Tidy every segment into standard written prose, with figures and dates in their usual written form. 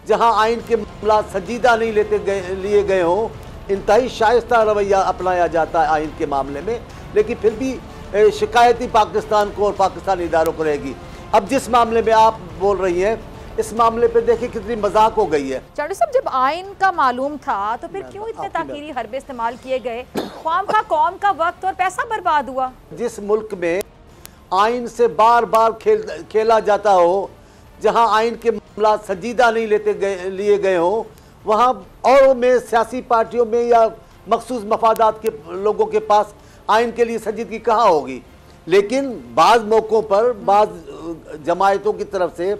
जहां आइन के मामला संजीदा नहीं लिए गए हों, इंतहाई शाइस्ता रवैया अपनाया जाता है आइन के मामले में, लेकिन फिर भी शिकायती पाकिस्तान को और पाकिस्तानी इदारों को रहेगी। अब जिस मामले में आप बोल रही हैं, इस मामले पे देखिए कितनी मजाक हो गई है। चांडी साहब, जब आइन का मालूम था तो फिर क्यों इतने ताकीरी हरबे इस्तेमाल किए गए? कौम का वक्त और पैसा बर्बाद हुआ। जिस मुल्क में आइन से बार बार खेला जाता हो, जहां आइन के मामला संजीदा नहीं लिए गए हों, वहां और में सियासी पार्टियों में या मखसूस मफादात के लोगों के पास आइन के लिए संजीदगी कहाँ होगी। लेकिन बाज़ मौक़ों पर बाज़ जमायतों की तरफ से,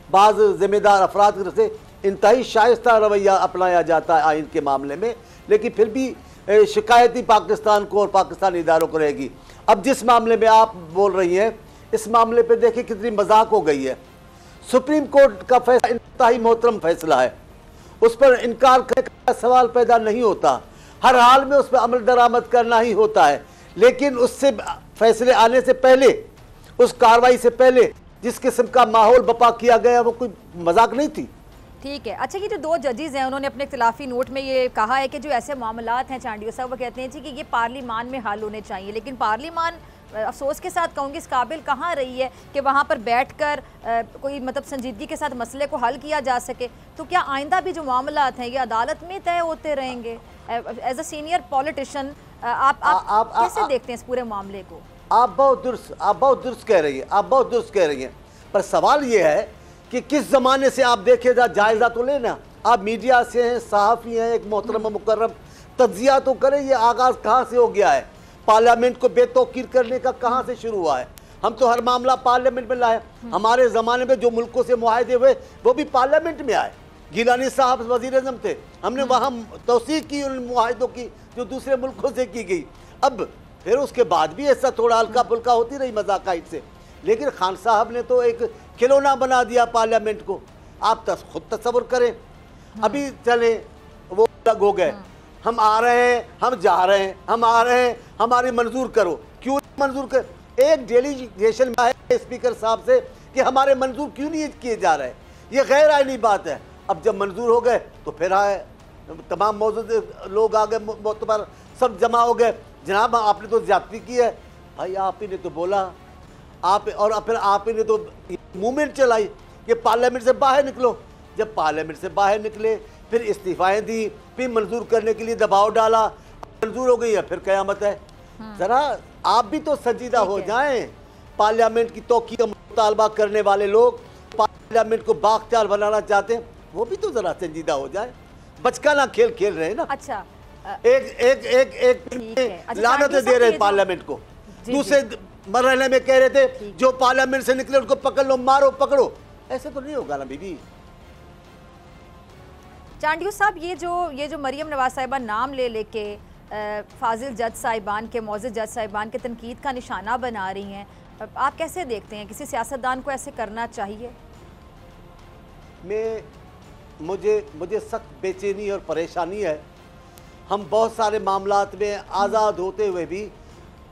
बाज़ ज़िम्मेदार अफराद की तरफ से इंतहाई शाइस्ता रवैया अपनाया जाता है आइन के मामले में, लेकिन फिर भी शिकायती पाकिस्तान को और पाकिस्तानी इदारों को रहेगी। अब जिस मामले में आप बोल रही हैं, इस मामले पे देखिए कितनी मजाक हो गई है। सुप्रीम कोर्ट का फैसला इंतहाई मोहतरम फैसला है, उस पर इनकार करने का सवाल पैदा नहीं होता। हर हाल में उस पर अमल दरामद करना ही होता है, लेकिन उससे फैसले आने से पहले, उस कार्रवाई से पहले जिस किस्म का माहौल बपा किया गया वो कोई मजाक नहीं थी। ठीक है। अच्छा, ये जो दो जजेस हैं उन्होंने अपने इख्तिलाफी नोट में ये कहा है कि जो ऐसे मामलात हैं चांडियो साहब, वो कहते हैं जी कि ये पार्लिमान में हल होने चाहिए, लेकिन पार्लिमान अफसोस के साथ कहूँगी इस काबिल कहाँ रही है कि वहाँ पर बैठकर कोई मतलब संजीदगी के साथ मसले को हल किया जा सके। तो क्या आइंदा भी जो मामलात हैं ये अदालत में तय होते रहेंगे? एज अ सीनियर पॉलिटिशियन आप कैसे देखते हैं इस पूरे मामले को? आप बहुत दुरुस्त कह रही हैं, पर सवाल ये है कि किस ज़माने से आप देखे जायज़ा तो लेना। आप मीडिया से हैं, सहाफ़ी हैं, एक मोहतरम मुकर्रम, तज्जिया तो करें ये आगाज़ कहाँ से हो गया है, पार्लियामेंट को बेतौकीर करने का कहाँ से शुरू हुआ है। हम तो हर मामला पार्लियामेंट में लाए। हमारे ज़माने में जो मुल्कों से मुआहदे हुए वो भी पार्लियामेंट में आए। गिलानी साहब वज़ीर आज़म थे, हमने वहाँ तौसीक़ की उन मुआहदों की जो दूसरे मुल्कों से की गई। अब फिर उसके बाद भी ऐसा थोड़ा हल्का फुल्का होती रही मज़ाक़ात से, लेकिन खान साहब ने तो एक खिलौना बना दिया पार्लियामेंट को। आप खुद तस्वुर करें, अभी चले वो अलग हो गए, हम आ रहे हैं, हम जा रहे हैं, हम आ रहे हैं, हमारी मंजूर करो। क्यों मंजूर कर? एक डेलीगेशन में है स्पीकर साहब से कि हमारे मंजूर क्यों नहीं किए जा रहे, ये गैर आईनी बात है। अब जब मंजूर हो गए तो फिर आए, तमाम मौजूद लोग आ गए, मोतबर सब जमा हो गए। जनाब आपने तो ज्यादती की है। भाई आप ही ने तो बोला, आप और फिर आप ही ने तो मूवमेंट चलाई कि पार्लियामेंट से बाहर निकलो। जब पार्लियामेंट से बाहर निकले, फिर इस्तीफाएं दी, फिर मंजूर करने के लिए दबाव डाला, मंजूर हो गई है, फिर कयामत है। जरा आप भी तो संजीदा हो जाएं। पार्लियामेंट की तौक़ीद का मुतालबा करने वाले लोग, पार्लियामेंट को बाख्तियार बनाना चाहते हैं, वो भी तो जरा संजीदा हो जाए। बचकाना खेल खेल रहे हैं ना। अच्छा, एक लानतें दे रहे हैं पार्लियामेंट को, दूसरे मरहले में कह रहे थे जो पार्लियामेंट से निकले उनको पकड़ लो, मारो पकड़ो। ऐसे तो नहीं होगा ना बीबी। चांडियो साहब, ये जो मरियम नवाज साहिबा नाम ले लेके फाजिल जज साहिबान के, मोअज़्ज़ज़ जज साहिबान के तनकीद का निशाना बना रही हैं, आप कैसे देखते हैं? किसी सियासतदान को ऐसे करना चाहिए? मुझे सख्त बेचैनी और परेशानी है। हम बहुत सारे मामलात में आज़ाद होते हुए भी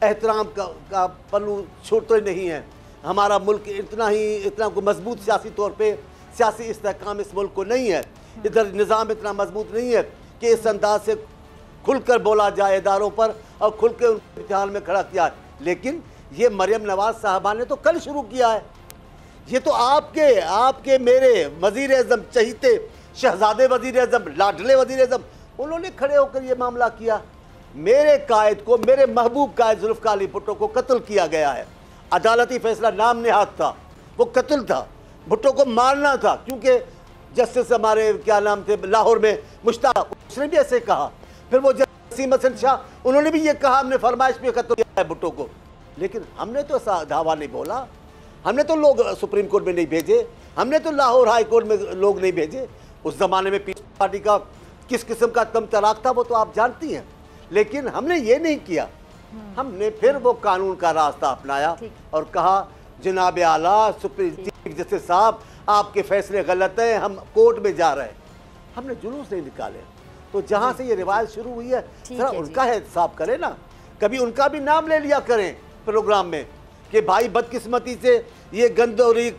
एहतराम का पल्लू छोड़ते नहीं हैं। हमारा मुल्क इतना मजबूत सियासी तौर पे सियासी इस्तेहकाम इस मुल्क को नहीं है। इधर निज़ाम इतना मजबूत नहीं है कि इस अंदाज से खुलकर बोला जाए इदारों पर और खुल के उनको इम्तिहान में खड़ा किया। लेकिन ये मरियम नवाज साहबा ने तो कल शुरू किया है। ये तो आपके मेरे वज़ीर आज़म, चहीते शहजादे वज़ीर आज़म, लाडले वज़ीर आज़म, उन्होंने खड़े होकर ये मामला किया। मेरे कायद को, मेरे महबूब कायद जुल्फ़िकार अली भुट्टो को कत्ल किया गया है। अदालती फैसला नाम नहाद था, वो कत्ल था। भुट्टो को मारना था, क्योंकि जस्टिस हमारे क्या नाम थे लाहौर में मुश्ताक, उसने भी ऐसे कहा। फिर वो वसीम हसन शाह, उन्होंने भी ये कहा हमने फरमाइश पे कत्ल किया है भुट्टो को। लेकिन हमने तो ऐसा दावा नहीं बोला, हमने तो लोग सुप्रीम कोर्ट में नहीं भेजे, हमने तो लाहौर हाई कोर्ट में लोग नहीं भेजे। उस ज़माने में पीपल्स पार्टी का किस किस्म का तम तराक था वो तो आप जानती हैं। लेकिन हमने ये नहीं किया। हमने फिर वो कानून का रास्ता अपनाया और कहा जनाब आला सुप्रीम चीफ जस्टिस साहब, आपके फैसले गलत हैं, हम कोर्ट में जा रहे हैं। हमने जुलूस नहीं निकाले। तो जहाँ से ये रिवायत शुरू हुई है, जरा उनका एहतसाब करें ना, कभी उनका भी नाम ले लिया करें प्रोग्राम में कि भाई बदकिस्मती से ये गंद और ये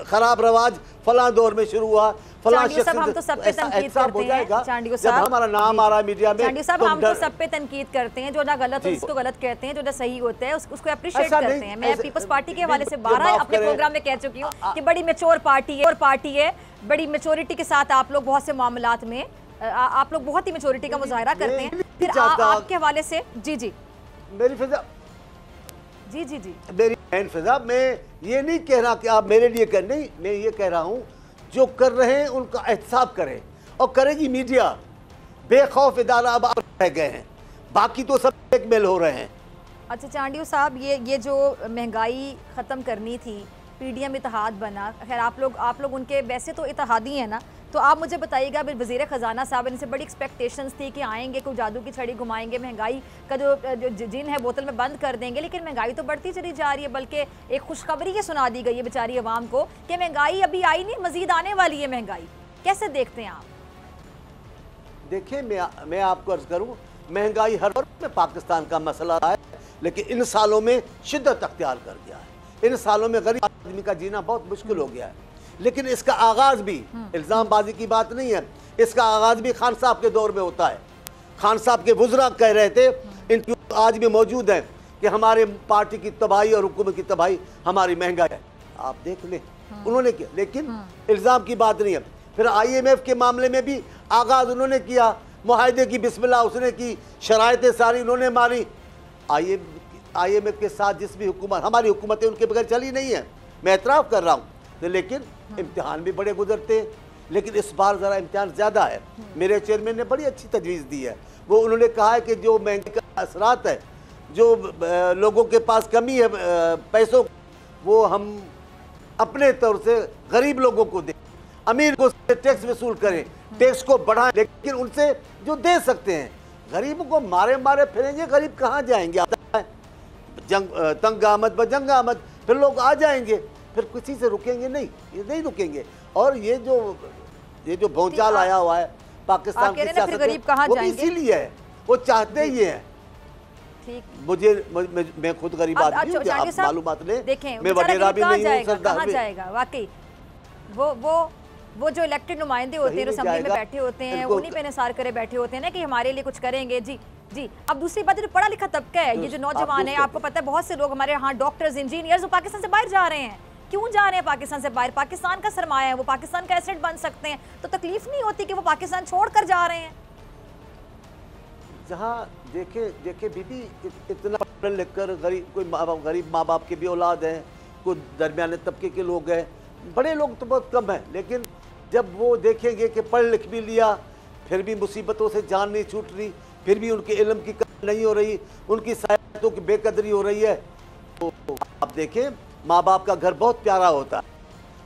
खराब रवाज फलां दौर में शुरू हुआ, फलां चांडियो साहब हम तो सब पे तनकीद करते हैं, चांडियो साहब हमारा नाम आ रहा है मीडिया में, चांडियो साहब हम तो सब पे तनकीद करते हैं, जो ना गलत हो उसको गलत कहते हैं, जो ना सही होता है उसको अप्रिशिएट करते हैं। मैं पीपल्स पार्टी के हवाले से 12 अपने प्रोग्राम में कह चुकी हूँ कि बड़ी मैच्योर पार्टी है, बड़ी मैच्योरिटी के साथ आप लोग बहुत से मामलात में आप लोग बहुत ही मैच्योरिटी का मुजाहरा करते हैं। फिर आपके हवाले से जी मेरी फिजा जी मेरी बहन फिजा, मैं ये नहीं कह रहा कि आप मेरे लिए कर, नहीं, मैं ये कह रहा हूँ जो कर रहे हैं उनका एहतसाब करें, और करेगी मीडिया। बेखौफ इदारा अब रह गए हैं, बाकी तो सब ब्लैकमेल हो रहे हैं। अच्छा चांडियो साहब, ये जो महंगाई ख़त्म करनी थी, पीडीएम इत्तेहाद बना, खैर आप लोग उनके वैसे तो इत्तेहादी हैं ना, तो आप मुझे बताइएगा, वज़ीर ख़जाना साहब इनसे बड़ी एक्सपेक्टेशंस थी कि आएंगे, कोई जादू की छड़ी घुमाएंगे, महंगाई का जो जिन है बोतल में बंद कर देंगे, लेकिन महंगाई तो बढ़ती चली जा रही है। बल्कि एक खुशखबरी ये सुना दी गई है बेचारी अवाम को कि महंगाई अभी आई नहीं, मजीद आने वाली है महंगाई। कैसे देखते हैं आप? देखिए, मैं आपको अर्ज करूँ, महंगाई हर वक्त में पाकिस्तान का मसला है, लेकिन इन सालों में शिद्दत अख्तियार कर गया है। इन सालों में गरीब आदमी का जीना बहुत मुश्किल हो गया है। लेकिन इसका आगाज भी इल्ज़ामबाजी की बात नहीं है, इसका आगाज भी खान साहब के दौर में होता है। खान साहब के बुजुर्ग कह रहे थे, इनकी आज भी मौजूद है, कि हमारे पार्टी की तबाही और हुकूमत की तबाही हमारी महंगाई है। आप देख लें, उन्होंने किया, लेकिन इल्ज़ाम की बात नहीं है। फिर IMF के मामले में भी आगाज उन्होंने किया, मुआहदे की बिस्मिल्लाह उसने की, शराइतें सारी उन्होंने मारी। IMF के साथ जिस भी हुकूमत, हमारी हुकूमतें उनके बगैर चली नहीं है, मैं एतराफ़ कर रहा हूँ, तो लेकिन इम्तिहान भी बड़े गुजरते हैं। लेकिन इस बार ज़रा इम्तिहान ज़्यादा है। मेरे चेयरमैन ने बड़ी अच्छी तजवीज़ दी है, वो उन्होंने कहा है कि जो महंगाई का असरात है, जो लोगों के पास कमी है पैसों, वो हम अपने तौर से गरीब लोगों को दें, अमीर को टैक्स वसूल करें, टैक्स को बढ़ाएं, लेकिन उनसे जो दे सकते हैं। गरीबों को मारे मारे फिरेंगे, गरीब कहाँ जाएंगे? तंग आमद ब जंग आमद, फिर लोग आ जाएंगे, फिर किसी से रुकेंगे नहीं, ये नहीं रुकेंगे। और ये जो भौचाल आया हुआ है पाकिस्तान की सियासत में, वो इसीलिए है, वो चाहते ही है। मैं खुद गरीब आदमी हूँ, आप मालूमात ले, मैं वडेरा भी नहीं हूँ, सरदार जाएगा। वाकई वो जो इलेक्टेड नुमाइंदे होते हैं, असेंबली में बैठे होते हैं, उन्हीं पे निसार करे बैठे होते हैं ना कि हमारे लिए कुछ करेंगे। जी। अब दूसरी बात, जो पढ़ा लिखा तबका है, ये जो नौजवान है, आपको पता है बहुत से लोग हमारे यहाँ डॉक्टर्स, इंजीनियर्स, वो पाकिस्तान से बाहर जा रहे हैं। क्यों जा रहे हैं पाकिस्तान से बाहर? पाकिस्तान का सरमाया है, वो पाकिस्तान का एसेट बन सकते हैं, तो तकलीफ नहीं होती कि वो पाकिस्तान छोड़कर जा रहे हैं। जहाँ देखे बीबी, इतना पढ़ लिख कर गरीब माँ बाप के भी औलाद हैं, कुछ दरमियाने तबके के लोग हैं, बड़े लोग तो बहुत कम हैं। लेकिन जब वो देखेंगे कि पढ़ लिख भी लिया, फिर भी मुसीबतों से जान नहीं छूट रही, फिर भी उनके इल्म की कदर नहीं हो रही, उनकी सहायतों की बेकदरी हो रही है, तो आप देखें, माँ बाप का घर बहुत प्यारा होता है,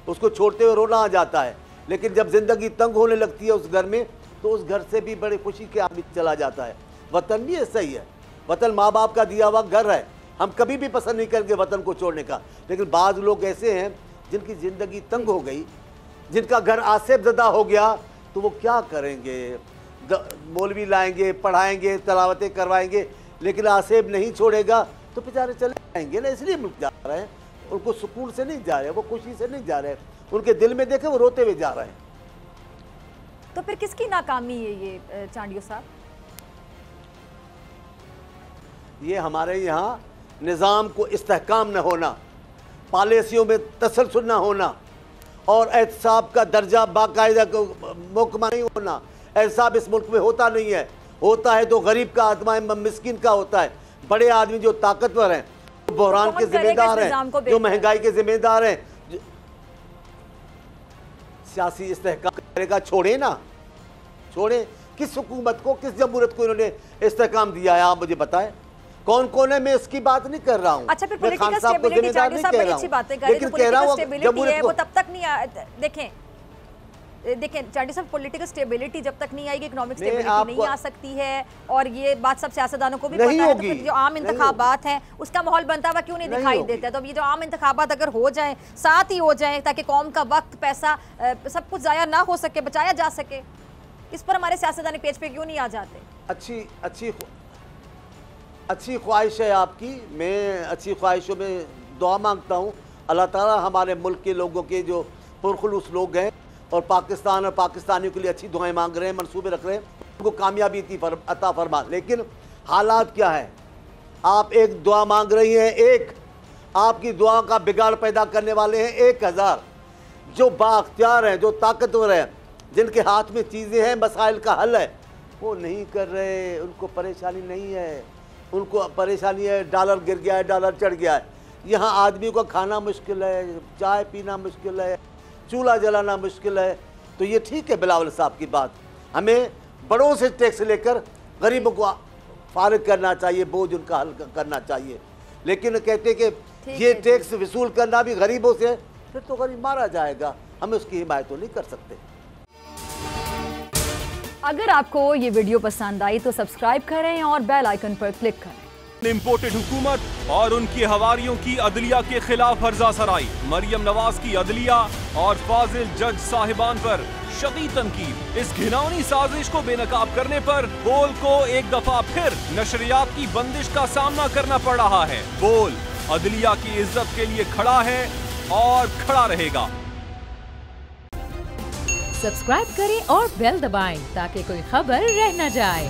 उसको छोड़ते हुए रोना आ जाता है। लेकिन जब ज़िंदगी तंग होने लगती है उस घर में, तो उस घर से भी बड़े खुशी के आदमी चला जाता है। वतन भी ऐसा ही है, वतन माँ बाप का दिया हुआ घर है, हम कभी भी पसंद नहीं करेंगे वतन को छोड़ने का। लेकिन बाज़ लोग ऐसे हैं जिनकी ज़िंदगी तंग हो गई, जिनका घर आसेब ज़दा हो गया, तो वो क्या करेंगे? मौलवी लाएंगे, पढ़ाएंगे, तलावतें करवाएंगे, लेकिन आसेब नहीं छोड़ेगा तो बेचारे चले जाएंगे ना। इसलिए मुल्क जा रहे हैं, उनको सुकून से नहीं जा रहे, वो खुशी से नहीं जा रहे, उनके दिल में देखे वो रोते हुए जा रहे हैं। तो फिर किसकी नाकामी है ये चांडियो साहब? ये हमारे यहाँ निज़ाम को इस्तेहकाम न होना, पॉलिसियों में तसलसल न होना, और एहतसाब का दर्जा बाकायदा महकमा नहीं होना। एहतसाब इस मुल्क में होता नहीं है, होता है तो गरीब का, आदमी मिस्किन का होता है। बड़े आदमी जो ताकतवर हैं, जो बहरान के जिम्मेदार हैं, जो महंगाई के जिम्मेदार हैं, सियासी इस्तेहकाम करेगा, छोड़े ना, छोड़े। किस हुकूमत को, किस जमहूरियत को इन्होंने इस्तेहकाम दिया है? आप मुझे बताएं कौन कौन है। मैं इसकी बात नहीं कर रहा हूँ। अच्छा, फिर पॉलिटिकल स्टेबिलिटी, चांडियो साहब बड़ी अच्छी बातें कर रहे हैं, पॉलिटिकल स्टेबिलिटी है वो तब तक नहीं देखें चांडियो साहब, पॉलिटिकल स्टेबिलिटी जब तक नहीं आएगी, इकोनॉमिक स्टेबिलिटी नहीं आ सकती है। और ये बात सब सियासतदानों को भी पता है। तो फिर जो आम इंतखाबात हैं उसका माहौल बनता हुआ क्यों नहीं दिखाई देता? तो अब ये जो आम इंतखाबात अगर हो जाए, साथ ही हो जाए, ताकि कौम का वक्त, पैसा, सब कुछ ज़ाया ना हो सके, बचाया जा सके, इस पर हमारे सियासतदान पेज पे क्यों नहीं आ जाते? अच्छी ख्वाहिश है आपकी, मैं अच्छी ख्वाहिशों में दुआ मांगता हूँ अल्लाह ताला हमारे मुल्क के लोगों के जो पुरखुलूस लोग हैं और पाकिस्तान और पाकिस्तानियों के लिए अच्छी दुआएं मांग रहे हैं, मंसूबे रख रहे हैं, उनको कामयाबी अता फरमा। लेकिन हालात क्या है, आप एक दुआ मांग रही हैं, एक आपकी दुआ का बिगाड़ पैदा करने वाले हैं 1000 जो बाख्तियार हैं, जो ताकतवर हैं, जिनके हाथ में चीज़ें हैं, मसाइल का हल है, वो नहीं कर रहे। उनको परेशानी नहीं है, उनको परेशानी है डॉलर गिर गया है, डॉलर चढ़ गया है। यहाँ आदमी को खाना मुश्किल है, चाय पीना मुश्किल है, चूल्हा जलाना मुश्किल है। तो ये ठीक है बिलावल साहब की बात, हमें बड़ों से टैक्स लेकर गरीबों को फारिग करना चाहिए, बोझ उनका हल करना चाहिए। लेकिन कहते कि ये टैक्स वसूल करना भी गरीबों से, फिर तो गरीब मारा जाएगा, हम उसकी हिमायत तो नहीं कर सकते। अगर आपको ये वीडियो पसंद आई तो सब्सक्राइब करें और बेल आइकन पर क्लिक करें। इम्पोर्टेड हुकूमत और उनकी हवारियों की अदलिया के खिलाफ हर्जा सराई, मरियम नवाज की अदलिया और फाजिल जज साहिबान पर शदीद तनकीद। इस घिनौनी साजिश को बेनकाब करने पर बोल को एक दफा फिर नशरियात की बंदिश का सामना करना पड़ रहा है। बोल अदलिया की इज्जत के लिए खड़ा है और खड़ा रहेगा। सब्सक्राइब करें और बेल दबाएं ताकि कोई खबर रह न जाए।